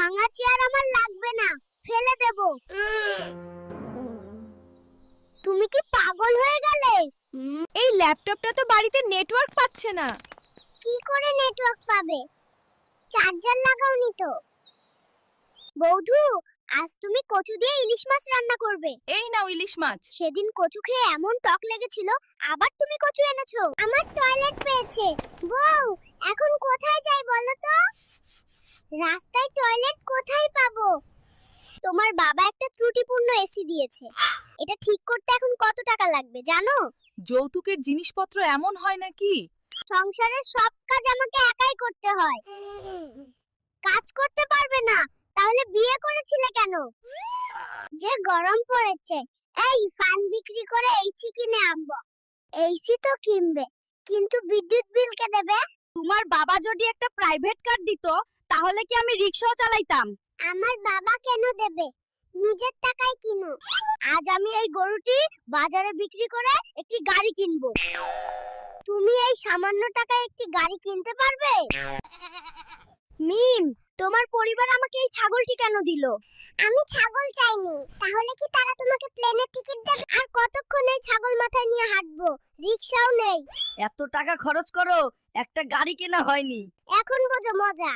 ভাঙা চেয়ার আমার লাগবে না, ফেলে দেব। তুমি কি পাগল হয়ে গেলে? এই ল্যাপটপটা তো বাড়িতে নেটওয়ার্ক পাচ্ছে না। কি করে নেটওয়ার্ক পাবে? চার্জার লাগাওনি তো। বৌধু, আজ তুমি কচু দিয়ে ইলিশ মাছ রান্না করবে। এই নাও ইলিশ মাছ। সেদিন কচু খেয়ে এমন টক লেগেছিল, আবার তুমি কচু এনেছো। আমার টয়লেট পেয়েছে। বউ, এখন কোথায় যাই বলো তো? রাস্তায় টয়লেট কোথায় পাবো? তোমার বাবা একটা ত্রুটিপূর্ণ এসি দিয়েছে। এটা ঠিক করতে এখন কত টাকা লাগবে জানো? যৌতুকের জিনিসপত্র এমন হয় নাকি? সংসারের সব কাজ আমাকে একাই করতে হয়। কাজ করতে পারবে না, তাহলে বিয়ে করেছিলে কেন? যে গরম পড়েছে, এই ফ্যান বিক্রি করে এইচি কিনে আনবো। এইচি তো কিনবে, কিন্তু বিদ্যুৎ বিল কে দেবে? তোমার বাবা যদি একটা প্রাইভেট কার দিত, তাহলে কি আমি রিকশাও চালাইতাম। আমার বাবা কেন দেবে? নিজের টাকায় কিনো। আজ আমি এই গরুটি বাজারে বিক্রি করে একটি গাড়ি কিনবো। তুমি এই সামান্য টাকায় একটি গাড়ি কিনতে পারবে? মিম, তোমার পরিবার আমাকে এই ছাগলটি কেন দিল? আমি ছাগল চাইনি। তাহলে কি তারা তোমাকে প্লেনের টিকিট দেবে? আর কতক্ষণ এই ছাগল মাথায় নিয়ে হাঁটবো? রিকশাও নেই। এত টাকা খরচ করো, একটা গাড়ি কেনা হয়নি। এখন বোঝো মজা।